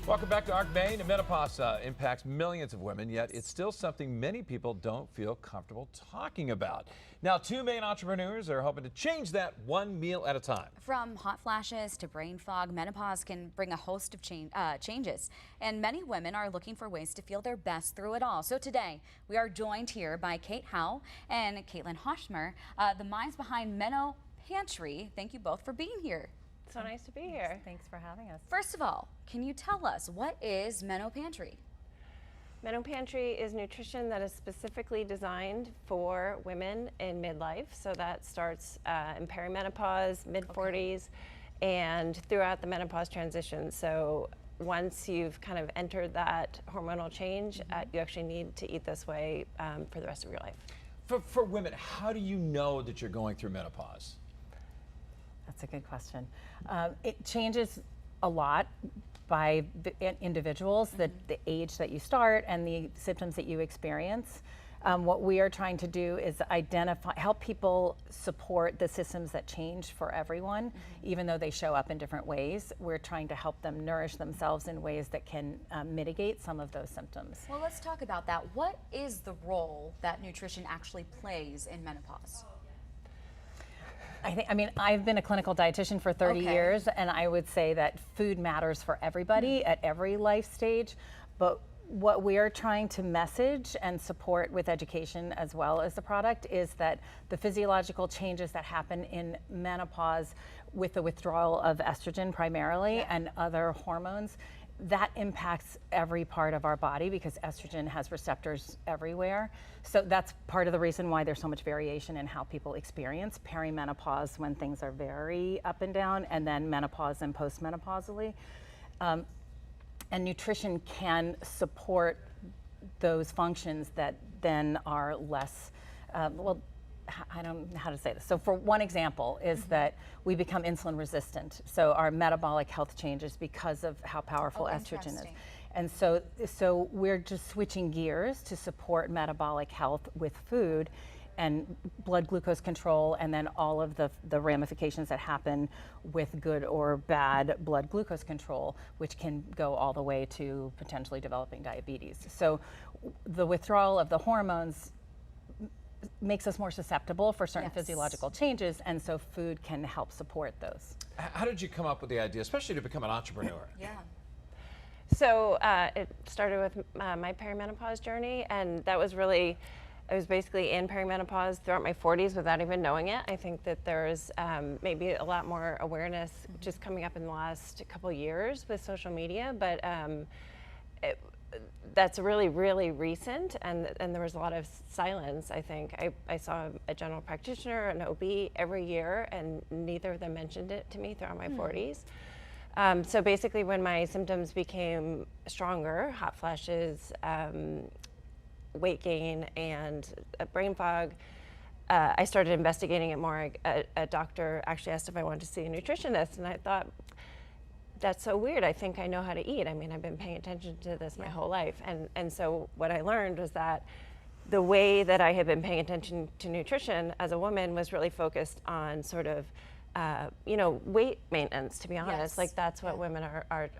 Welcome back to ARC Maine. Menopause impacts millions of women, yet it's still something many people don't feel comfortable talking about. Now, two Maine entrepreneurs are hoping to change that one meal at a time. From hot flashes to brain fog, menopause can bring a host of changes, and many women are looking for ways to feel their best through it all. So today, we are joined here by Howe and Hosmer, the minds behind MenoPantry. Thank you both for being here. So nice to be here. Thanks for having us. First of all, can you tell us, what is MenoPantry? MenoPantry is nutrition that is specifically designed for women in midlife. So that starts in perimenopause, mid-40s, and throughout the menopause transition. So once you've kind of entered that hormonal change, you actually need to eat this way for the rest of your life. For women, how do you know that you're going through menopause? That's a good question. It changes a lot by the individuals, the age that you start and the symptoms that you experience. What we are trying to do is help people support the systems that change for everyone, even though they show up in different ways. We're trying to help them nourish themselves in ways that can mitigate some of those symptoms. Well, let's talk about that. What is the role that nutrition actually plays in menopause? I've been a clinical dietitian for 30 years, and I would say that food matters for everybody at every life stage. But what we are trying to message and support with education as well as the product is that the physiological changes that happen in menopause with the withdrawal of estrogen primarily and other hormones, that impacts every part of our body because estrogen has receptors everywhere. So that's part of the reason why there's so much variation in how people experience perimenopause when things are very up and down, and then menopause and postmenopausally. And nutrition can support those functions that then are less, I don't know how to say this. So for one example is that we become insulin resistant. So our metabolic health changes because of how powerful estrogen is. And so we're just switching gears to support metabolic health with food and blood glucose control, and then all of the ramifications that happen with good or bad blood glucose control, which can go all the way to potentially developing diabetes. So the withdrawal of the hormones makes us more susceptible for certain physiological changes, and so food can help support those. How did you come up with the idea, especially to become an entrepreneur? So it started with my perimenopause journey, and that was really, I was basically in perimenopause throughout my 40s without even knowing it. I think that there's maybe a lot more awareness just coming up in the last couple years with social media, but that's really, really recent, and there was a lot of silence, I think. I saw a general practitioner, an OB every year, and neither of them mentioned it to me throughout my 40s. So basically when my symptoms became stronger, hot flashes, weight gain, and brain fog, I started investigating it more. A doctor actually asked if I wanted to see a nutritionist, and I thought, that's so weird. I think I know how to eat. I mean, I've been paying attention to this my whole life. And so what I learned was that the way that I had been paying attention to nutrition as a woman was really focused on sort of, weight maintenance, to be honest. Like that's what women are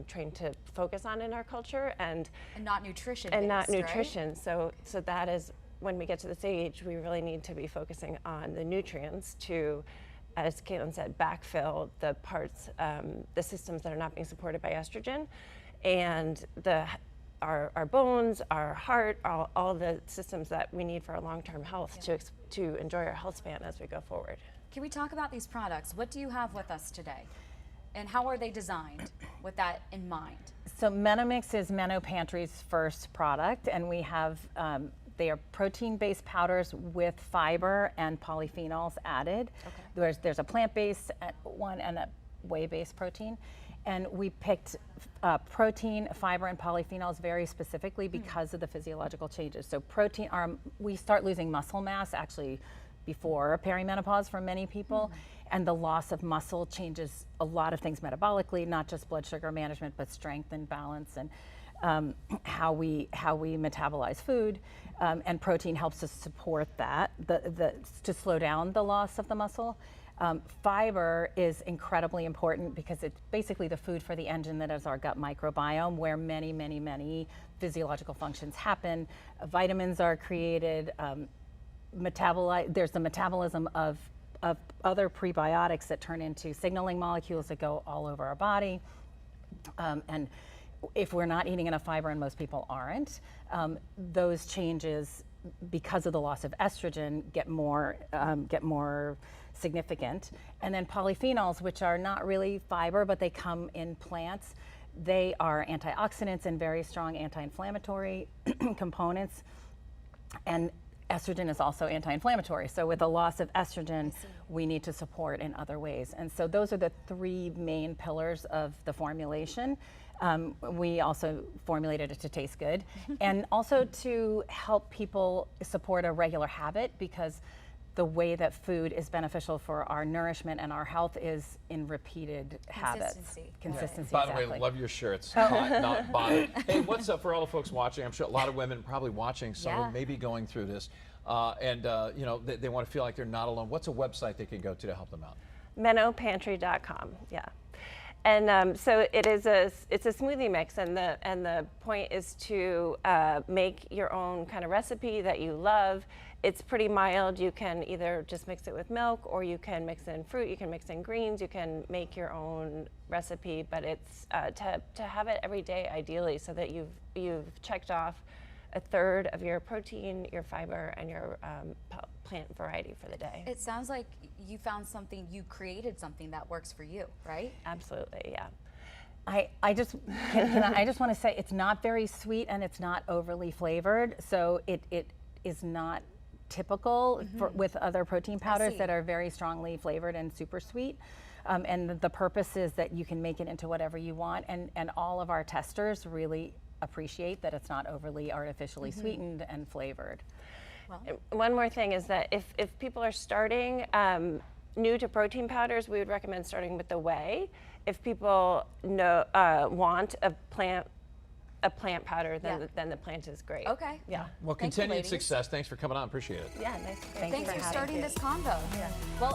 trained to focus on in our culture. And not nutrition. And not nutrition. Right? So that is, when we get to this age, we really need to be focusing on the nutrients to, as Caitlin said, backfill the parts, the systems that are not being supported by estrogen, and our bones, our heart, all the systems that we need for our long-term health to enjoy our health span as we go forward. Can we talk about these products? What do you have with us today? And how are they designed with that in mind? So MenoMix is MenoPantry's first product, and we have they are protein-based powders with fiber and polyphenols added. There's a plant-based one and a whey-based protein. And we picked protein, fiber, and polyphenols very specifically because of the physiological changes. So protein, we start losing muscle mass actually before perimenopause for many people. And the loss of muscle changes a lot of things metabolically, not just blood sugar management, but strength and balance, and how we metabolize food, and protein helps us support that, to slow down the loss of the muscle. Fiber is incredibly important because it's basically the food for the engine that is our gut microbiome, where many, many, many physiological functions happen. Vitamins are created, there's the metabolism of other prebiotics that turn into signaling molecules that go all over our body. And if we're not eating enough fiber, and most people aren't, those changes, because of the loss of estrogen, get more significant. And then polyphenols, which are not really fiber, but they come in plants. They are antioxidants and very strong anti-inflammatory components. And estrogen is also anti-inflammatory. So with the loss of estrogen, we need to support in other ways. And so those are the three main pillars of the formulation. We also formulated it to taste good and also to help people support a regular habit, because the way that food is beneficial for our nourishment and our health is in repeated habits. Consistency. By the way, love your shirts. Hot, not bothered. Hey, what's up for all the folks watching? I'm sure a lot of women probably watching. Some of them may be going through this, and you know, they want to feel like they're not alone. What's a website they can go to help them out? MenoPantry.com. Yeah. And so it's a smoothie mix, and the point is to make your own kind of recipe that you love. It's pretty mild. You can either just mix it with milk, or you can mix in fruit. You can mix in greens. You can make your own recipe, but it's to have it every day, ideally, so that you've checked off a third of your protein, your fiber, and your plant variety for the day. It sounds like you found something, you created something that works for you, right? Absolutely, yeah. I just want to say it's not very sweet and it's not overly flavored, so it is not typical with other protein powders that are very strongly flavored and super sweet. And the purpose is that you can make it into whatever you want, and all of our testers really appreciate that it's not overly artificially sweetened and flavored. Well, one more thing is that if people are starting new to protein powders, we would recommend starting with the whey. If people want a plant powder, then the plant is great. Okay. Yeah. Well, continued success. Thanks for coming on. Appreciate it. Yeah, nice. Thanks for starting this convo. Yeah. Well,